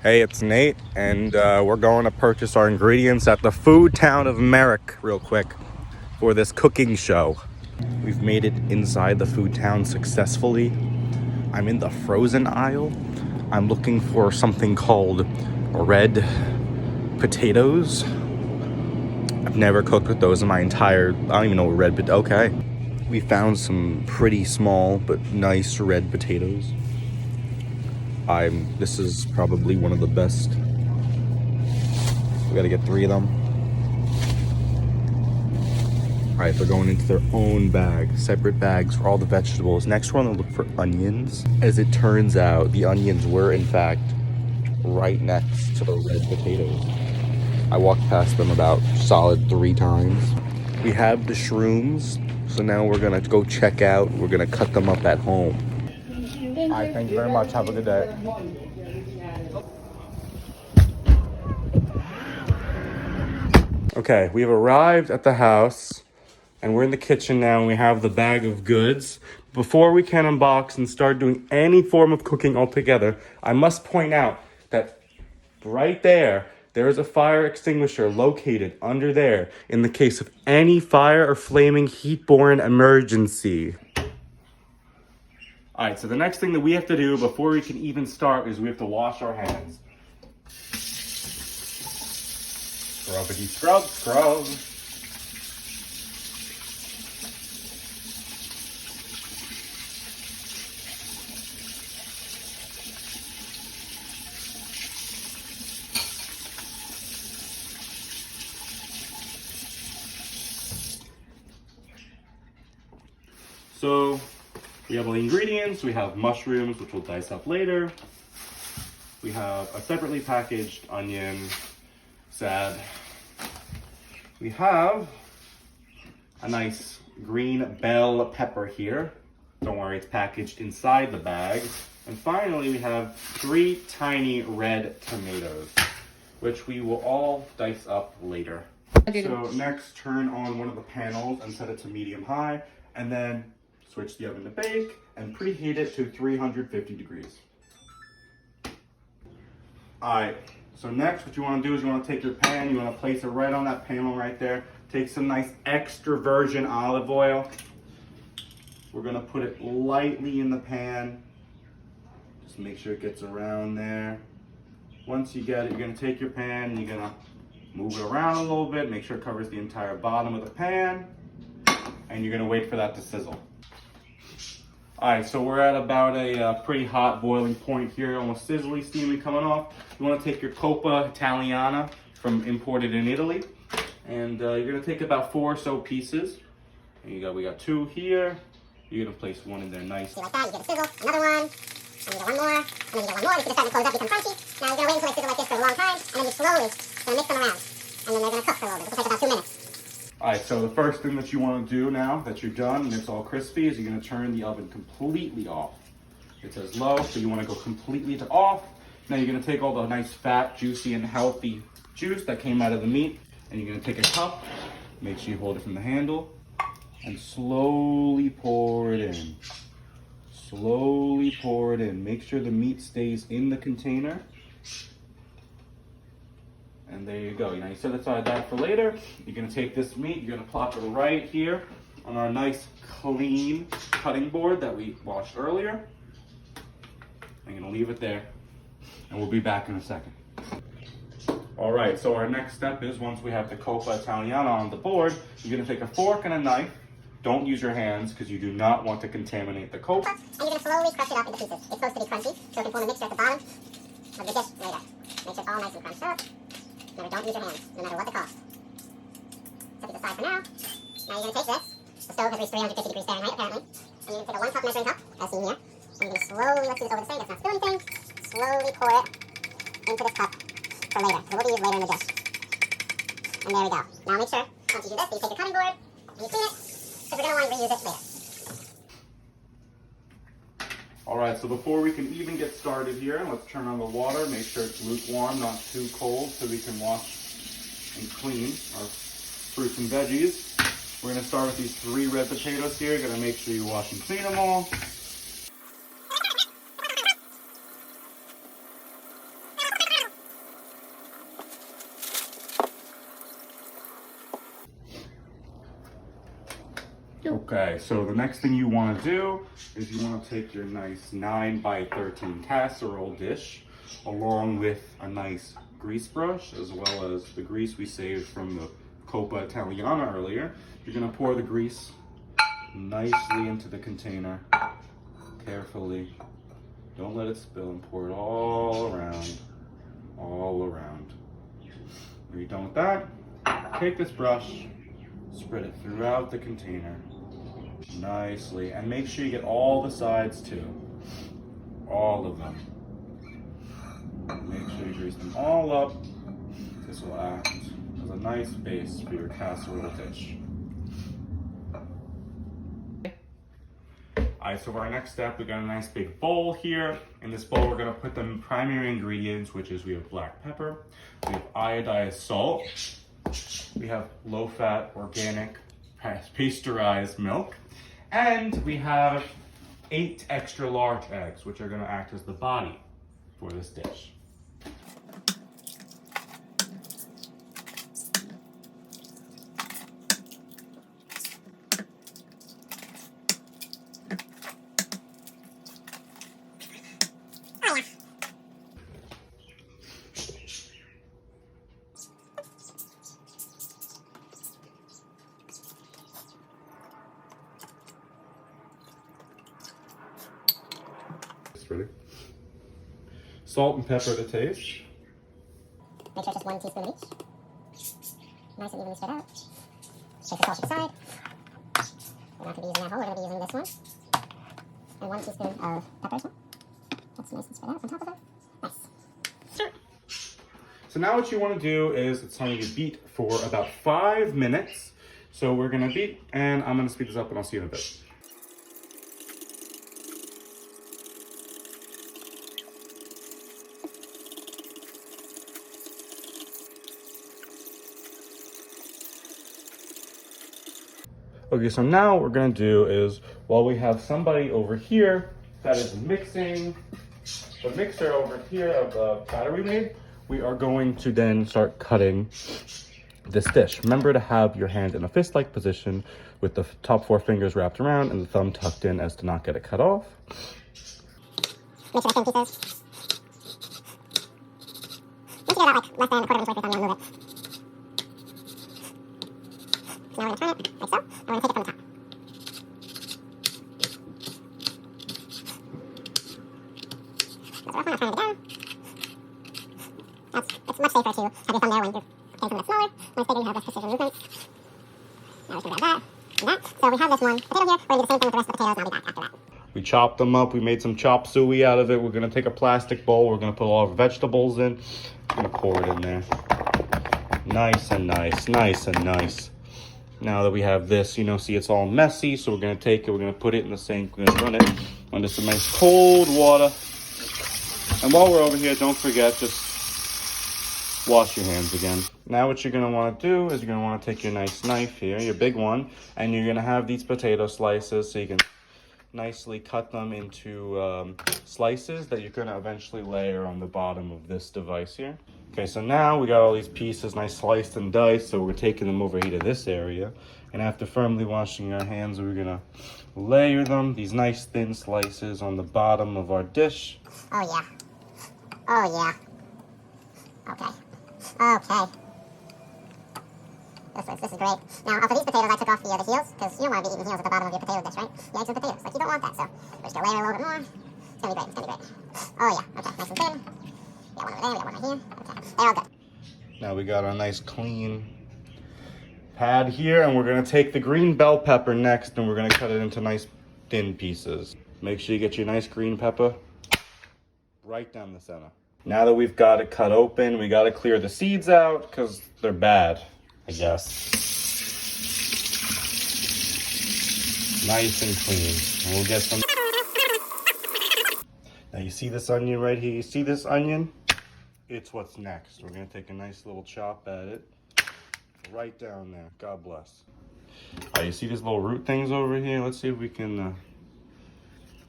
Hey, it's Nate, and we're going to purchase our ingredients at the food town of Merrick real quick for this cooking show. We've made it inside the food town successfully. I'm in the frozen aisle. I'm looking for something called red potatoes. I've never cooked with those in my entire, I don't even know what red, but okay. We found some pretty small but nice red potatoes. This is probably one of the best. We gotta get 3 of them. All right, they're going into their own bag, separate bags for all the vegetables. Next, we're gonna look for onions. As it turns out, the onions were in fact right next to the red potatoes. I walked past them about solid 3 times. We have the shrooms, so now we're gonna go check out. We're gonna cut them up at home. All right, thank you very much. Have a good day. Okay, we've arrived at the house and we're in the kitchen now and we have the bag of goods. Before we can unbox and start doing any form of cooking altogether, I must point out that right there is a fire extinguisher located under there in the case of any fire or flaming heat-borne emergency. All right, so the next thing that we have to do before we can even start is we have to wash our hands. Scrubbity scrub, scrub. So we have all the ingredients. We have mushrooms, which we'll dice up later. We have a separately packaged onion, sad. We have a nice green bell pepper here. Don't worry, it's packaged inside the bag. And finally, we have 3 tiny red tomatoes, which we will all dice up later. So next, turn on one of the panels and set it to medium-high, and then switch the oven to bake and preheat it to 350 degrees. All right, so next what you want to do is you want to take your pan, you want to place it right on that panel right there. Take some nice extra virgin olive oil. We're going to put it lightly in the pan. Just make sure it gets around there. Once you get it, you're going to take your pan and you're going to move it around a little bit, make sure it covers the entire bottom of the pan, and you're going to wait for that to sizzle. All right, so we're at about a pretty hot boiling point here, almost sizzly, steamy coming off. You want to take your Coppa Italiana from imported in Italy, and you're going to take about 4 or so pieces. And we got 2 here. You're going to place 1 in there nice. Like that, you get a sizzle, another one, and you get 1 more, and then you get 1 more. This is starting to close up, become crunchy. Now you're going to wait until they sizzle like this for a long time, and then you slowly mix them around, and then they're going to cook for a little bit. It'll take about 2 minutes. All right, so the first thing that you want to do now that you're done and it's all crispy is you're going to turn the oven completely off. It says low, so you want to go completely to off. Now you're going to take all the nice fat, juicy, and healthy juice that came out of the meat, and you're going to take a cup, make sure you hold it from the handle, and slowly pour it in. Slowly pour it in. Make sure the meat stays in the container. And there you go. Now you set aside that for later. You're going to take this meat, you're going to plop it right here on our nice clean cutting board that we washed earlier. I'm going to leave it there, and we'll be back in a second. All right, so our next step is once we have the Coppa Italiana on the board, you're going to take a fork and a knife. Don't use your hands because you do not want to contaminate the Coppa. And you're going to slowly crush it up into pieces. It's supposed to be crunchy, so it can form a mixture at the bottom of the dish later. Make sure it's all nice and crunched up. Remember, don't use your hands, no matter what the cost. Set it aside for now. Now you're going to take this. The stove has reached 350 degrees Fahrenheit, apparently. And you're going to take a 1 cup measuring cup, as seen here. And you're going to slowly, let's do this over the sink, that's not doing anything. Slowly pour it into this cup for later, because it will be used later in the dish. And there we go. Now make sure, once you do this, that you take the cutting board and you clean it, because we're going to want to reuse it later. All right, so before we can even get started here, let's turn on the water. Make sure it's lukewarm, not too cold, so we can wash and clean our fruits and veggies. We're going to start with these 3 red potatoes here. You're going to make sure you wash and clean them all. Okay, so the next thing you want to do is you want to take your nice 9 by 13 casserole dish along with a nice grease brush as well as the grease we saved from the Coppa Italiana earlier. You're going to pour the grease nicely into the container, carefully. Don't let it spill and pour it all around, all around. When you're done with that, take this brush, spread it throughout the container nicely, and make sure you get all the sides too, all of them. Make sure you grease them all up. This will act as a nice base for your casserole dish. Alright, so for our next step, we got a nice big bowl here. In this bowl, we're gonna put the primary ingredients, which is we have black pepper, we have iodized salt, we have low-fat, organic, pasteurized milk, and we have 8 extra large eggs, which are gonna act as the body for this dish. Ready? Salt and pepper to taste. Make sure it's just 1 teaspoon of each. Nice and evenly spread out. Take the salt to the side. We're not going to be using that whole, we're going to be using this one. And 1 teaspoon of pepper as well. That's nice and spread out on top of it. Nice. So now what you want to do is it's time to beat for about 5 minutes. So we're going to beat, and I'm going to speed this up and I'll see you in a bit. Okay, so now what we're gonna do is, while we have somebody over here that is mixing the mixer over here of the batter we made, we are going to then start cutting this dish. Remember to have your hand in a fist-like position with the top 4 fingers wrapped around and the thumb tucked in as to not get it cut off. Make sure that's in pieces. Once you get about less than a quarter of inch worth, you want to move it. Now we're going to turn it like so, and we're going to take it from the top. That's rough, we're not turning it down. It's much safer to have your thumb there when you're getting something that's smaller. When it's bigger, you have less precision movements. Now we're going to grab that and that. So we have this one potato here. We're going to do the same thing with the rest of the potatoes, and I'll be back after that. We chopped them up. We made some chop suey out of it. We're going to take a plastic bowl. We're going to put all our vegetables in. I'm going to pour it in there. Nice and nice, nice and nice. Now that we have this, you know, see it's all messy, so we're going to take it, we're going to put it in the sink, we're going to run it under some nice cold water. And while we're over here, don't forget, just wash your hands again. Now what you're going to want to do is you're going to want to take your nice knife here, your big one, and you're going to have these potato slices so you can nicely cut them into slices that you're going to eventually layer on the bottom of this device here. Okay, so now we got all these pieces nice sliced and diced, so we're taking them over here to this area. And after firmly washing our hands, we're gonna layer them, these nice thin slices on the bottom of our dish. Oh yeah. Oh yeah. Okay. Okay. This is great. Now, for these potatoes, I took off the heels, because you don't want to be eating heels at the bottom of your potato dish, right? The eggs are potatoes. Like, you don't want that, so we're just going to layer a little bit more. It's going to be great. It's going to be great. Oh, yeah. Okay. Nice and thin. We got one over there. We got one right here. Okay. They're all good. Now we got our nice clean pad here, and we're going to take the green bell pepper next, and we're going to cut it into nice thin pieces. Make sure you get your nice green pepper right down the center. Now that we've got it cut open, we got to clear the seeds out, because they're bad, I guess. Nice and clean. And we'll get some. Now you see this onion right here? You see this onion? It's what's next. We're gonna take a nice little chop at it. Right down there. God bless. You see these little root things over here? Let's see if we can,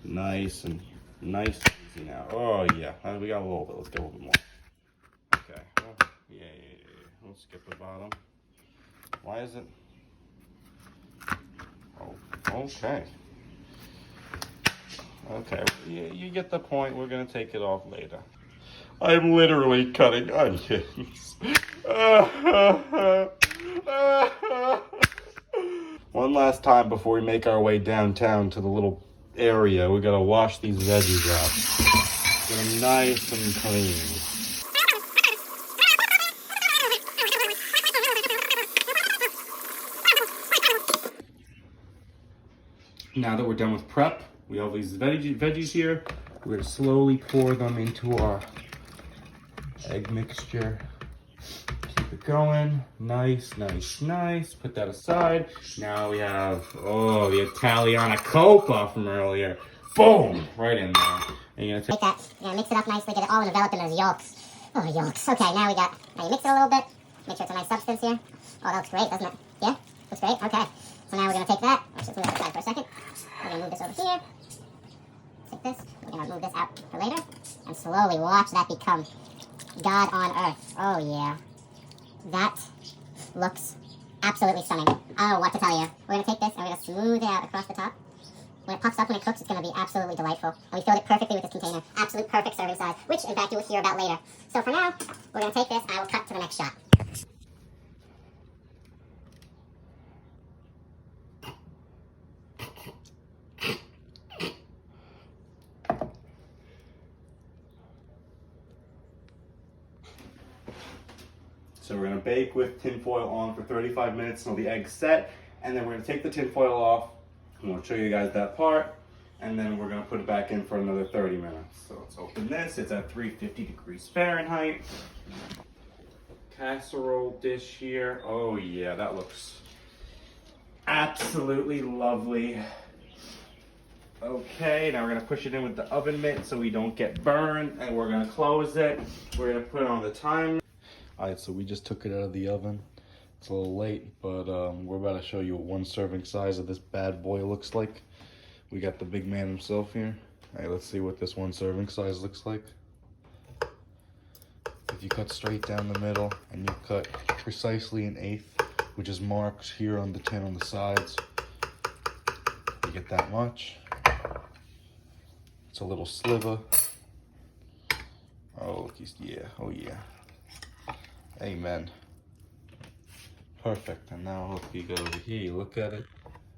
nice and easy now. Oh yeah, we got a little bit. Let's get a little bit more. Okay, well, yeah. Let's skip the bottom. Why is it? Okay. Okay, you get the point. We're gonna take it off later. I'm literally cutting onions. One last time before we make our way downtown to the little area, we gotta wash these veggies out. Get them nice and clean. Now that we're done with prep, we have these veggies here. We're gonna slowly pour them into our egg mixture. Keep it going. Nice, nice, nice. Put that aside. Now we have, the Italiana Coppa from earlier. Boom! Right in there. And you're gonna Take that, you're gonna mix it up nicely, get it all enveloped in those yolks. Oh, yolks. Okay, now you mix it a little bit. Make sure it's a nice substance here. Oh, that looks great, doesn't it? Yeah? Looks great? Okay. So now we're gonna take that. Let's just move it aside for a second. We're gonna move this over here. Take this. We're gonna move this out for later. And slowly watch that become God on earth. Oh, yeah. That looks absolutely stunning. I don't know what to tell you. We're gonna take this and we're gonna smooth it out across the top. When it puffs up, when it cooks, it's going to be absolutely delightful. And we filled it perfectly with this container. Absolute perfect serving size, which, in fact, you will hear about later. So for now, we're going to take this, and I will cut to the next shot. So we're going to bake with tin foil on for 35 minutes until the egg's set. And then we're going to take the tin foil off. I'm going to show you guys that part, and then we're going to put it back in for another 30 minutes. So let's open this. It's at 350 degrees Fahrenheit. Casserole dish here. Oh yeah, that looks absolutely lovely. Okay, now we're going to push it in with the oven mitt so we don't get burned, and we're going to close it. We're going to put it on the timer. Alright, so we just took it out of the oven. It's a little late, but we're about to show you what one serving size of this bad boy looks like. We got the big man himself here. Alright, let's see what this one serving size looks like. If you cut straight down the middle and you cut precisely an eighth, which is marked here on the tin on the sides, you get that much. It's a little sliver. Oh, yeah, oh yeah. Amen. Perfect. And now if you go over here, you look at it.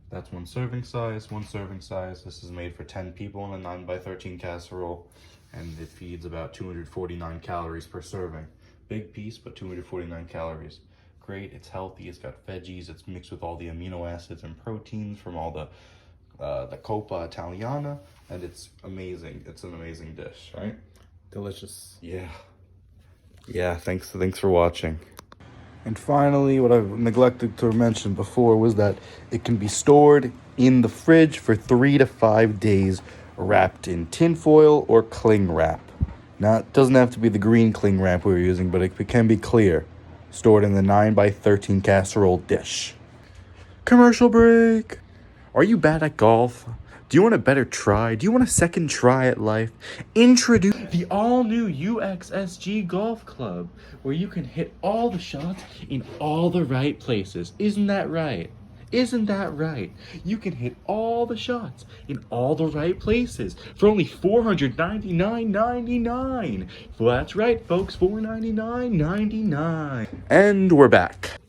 That's one serving size, one serving size. This is made for 10 people in a 9x13 casserole, and it feeds about 249 calories per serving. Big piece, but 249 calories. Great, it's healthy, it's got veggies, it's mixed with all the amino acids and proteins from all the Coppa Italiana, and it's amazing. It's an amazing dish, right? Delicious. Yeah. Yeah, thanks for watching. And finally, what I neglected to mention before was that it can be stored in the fridge for 3 to 5 days, wrapped in tin foil or cling wrap. Now, it doesn't have to be the green cling wrap we were using, but it can be clear. Stored in the 9x13 casserole dish. Commercial break! Are you bad at golf? Do you want a better try? Do you want a second try at life? Introduce the all-new UXSG Golf Club, where you can hit all the shots in all the right places. Isn't that right? Isn't that right? You can hit all the shots in all the right places for only $499.99. Well, that's right, folks, $499.99. And we're back.